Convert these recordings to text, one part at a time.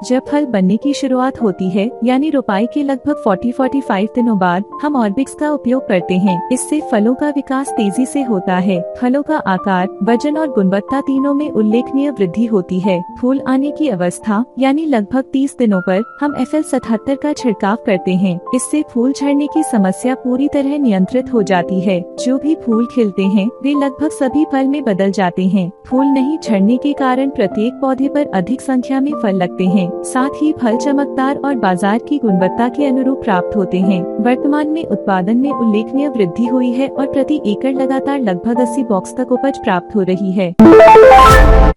जब फल बनने की शुरुआत होती है यानी रोपाई के लगभग 40-45 दिनों बाद हम ऑर्बिक्स का उपयोग करते हैं। इससे फलों का विकास तेजी से होता है। फलों का आकार, वजन और गुणवत्ता तीनों में उल्लेखनीय वृद्धि होती है। फूल आने की अवस्था यानी लगभग 30 दिनों पर हम FL77 का छिड़काव करते हैं। इससे फूल झड़ने की समस्या पूरी तरह नियंत्रित हो जाती है। जो भी फूल खिलते हैं वे लगभग सभी फल में बदल जाते हैं। फूल नहीं झड़ने के कारण प्रत्येक पौधे पर अधिक संख्या में फल लगते हैं। साथ ही फल चमकदार और बाजार की गुणवत्ता के अनुरूप प्राप्त होते हैं। वर्तमान में उत्पादन में उल्लेखनीय वृद्धि हुई है और प्रति एकड़ लगातार लगभग 80 बॉक्स तक उपज प्राप्त हो रही है।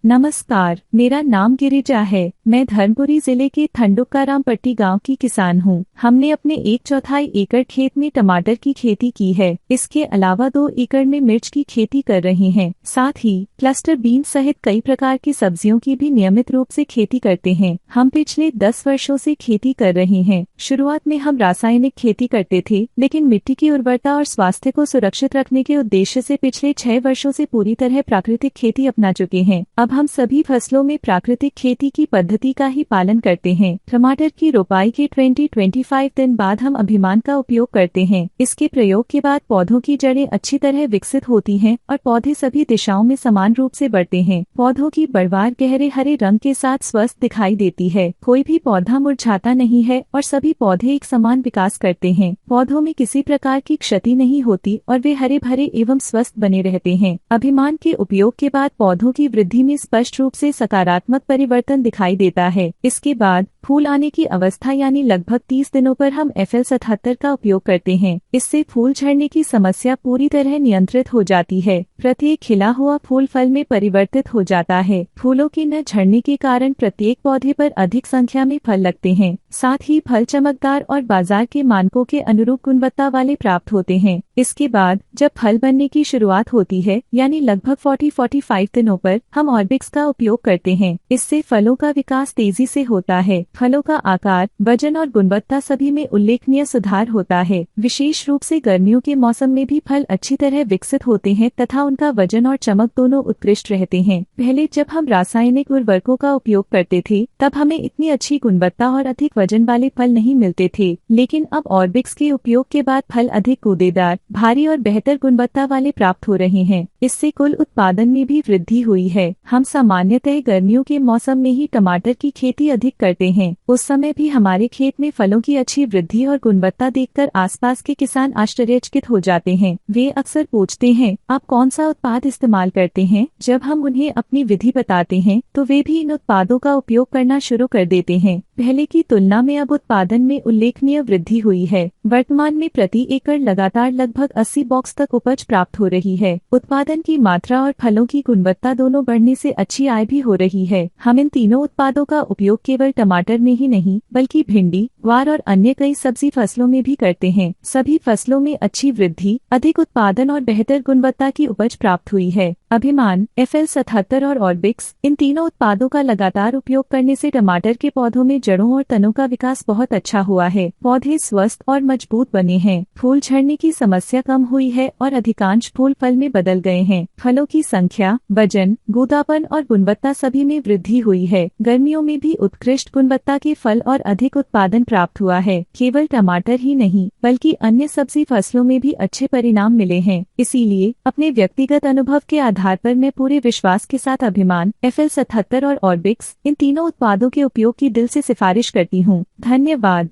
नमस्कार, मेरा नाम गिरिजा है। मैं धर्मपुरी जिले के थंडुकारामपट्टी गांव की किसान हूं। हमने अपने 1/4 एकड़ खेत में टमाटर की खेती की है। इसके अलावा 2 एकड़ में मिर्च की खेती कर रहे हैं। साथ ही क्लस्टर बीन सहित कई प्रकार की सब्जियों की भी नियमित रूप से खेती करते हैं। हम पिछले 10 वर्षों से खेती कर रहे हैं। शुरुआत में हम रासायनिक खेती करते थे, लेकिन मिट्टी की उर्वरता और स्वास्थ्य को सुरक्षित रखने के उद्देश्य से पिछले 6 वर्षों से पूरी तरह प्राकृतिक खेती अपना चुके हैं। अब हम सभी फसलों में प्राकृतिक खेती की पद्धति का ही पालन करते हैं। टमाटर की रोपाई के 20-25 दिन बाद हम अभिमान का उपयोग करते हैं। इसके प्रयोग के बाद पौधों की जड़ें अच्छी तरह विकसित होती हैं और पौधे सभी दिशाओं में समान रूप से बढ़ते हैं। पौधों की बढ़वार गहरे हरे रंग के साथ स्वस्थ दिखाई देती है। कोई भी पौधा मुरझाता नहीं है और सभी पौधे एक समान विकास करते हैं। पौधों में किसी प्रकार की क्षति नहीं होती और वे हरे भरे एवं स्वस्थ बने रहते हैं। अभिमान के उपयोग के बाद पौधों की वृद्धि में स्पष्ट रूप से सकारात्मक परिवर्तन दिखाई देता है। इसके बाद फूल आने की अवस्था यानी लगभग 30 दिनों पर हम FL77 का उपयोग करते हैं। इससे फूल झड़ने की समस्या पूरी तरह नियंत्रित हो जाती है। प्रत्येक खिला हुआ फूल फल में परिवर्तित हो जाता है। फूलों के न झड़ने के कारण प्रत्येक पौधे पर अधिक संख्या में फल लगते हैं। साथ ही फल चमकदार और बाजार के मानकों के अनुरूप गुणवत्ता वाले प्राप्त होते हैं। इसके बाद जब फल बनने की शुरुआत होती है यानी लगभग 40-45 दिनों पर हम ऑर्बिक्स का उपयोग करते हैं। इससे फलों का विकास तेजी से होता है। फलों का आकार, वजन और गुणवत्ता सभी में उल्लेखनीय सुधार होता है। विशेष रूप से गर्मियों के मौसम में भी फल अच्छी तरह विकसित होते हैं तथा उनका वजन और चमक दोनों उत्कृष्ट रहते हैं। पहले जब हम रासायनिक उर्वरकों का उपयोग करते थे तब हमें इतनी अच्छी गुणवत्ता और अधिक वजन वाले फल नहीं मिलते थे, लेकिन अब ऑर्बिक्स के उपयोग के बाद फल अधिक गूदेदार, भारी और बेहतर गुणवत्ता वाले प्राप्त हो रहे हैं। इससे कुल उत्पादन में भी वृद्धि हुई है। हम सामान्यतः गर्मियों के मौसम में ही टमाटर की खेती अधिक करते हैं। उस समय भी हमारे खेत में फलों की अच्छी वृद्धि और गुणवत्ता देखकर आसपास के किसान आश्चर्यचकित हो जाते हैं। वे अक्सर पूछते हैं, आप कौन सा उत्पाद इस्तेमाल करते हैं? जब हम उन्हें अपनी विधि बताते हैं तो वे भी इन उत्पादों का उपयोग करना शुरू कर देते हैं। पहले की तुलना में अब उत्पादन में उल्लेखनीय वृद्धि हुई है। वर्तमान में प्रति एकड़ लगातार लगभग 80 बॉक्स तक उपज प्राप्त हो रही है। उत्पादन की मात्रा और फलों की गुणवत्ता दोनों बढ़ने से अच्छी आय भी हो रही है। हम इन तीनों उत्पादों का उपयोग केवल टमाटर में ही नहीं बल्कि भिंडी, ग्वार और अन्य कई सब्जी फसलों में भी करते हैं। सभी फसलों में अच्छी वृद्धि, अधिक उत्पादन और बेहतर गुणवत्ता की उपज प्राप्त हुई है। अभिमान, FL77 और ऑर्बिक्स, इन तीनों उत्पादों का लगातार उपयोग करने से टमाटर के पौधों में जड़ों और तनों का विकास बहुत अच्छा हुआ है। पौधे स्वस्थ और मजबूत बने हैं। फूल झड़ने की समस्या कम हुई है और अधिकांश फूल फल में बदल गए हैं। फलों की संख्या, वजन, गूदापन और गुणवत्ता सभी में वृद्धि हुई है। गर्मियों में भी उत्कृष्ट गुणवत्ता के फल और अधिक उत्पादन प्राप्त हुआ है। केवल टमाटर ही नहीं बल्कि अन्य सब्जी फसलों में भी अच्छे परिणाम मिले हैं। इसीलिए अपने व्यक्तिगत अनुभव के आधार पर मैं पूरे विश्वास के साथ अभिमान, FL77 और ऑर्बिक्स, इन तीनों उत्पादों के उपयोग की दिल से सिफारिश करती हूँ। धन्यवाद।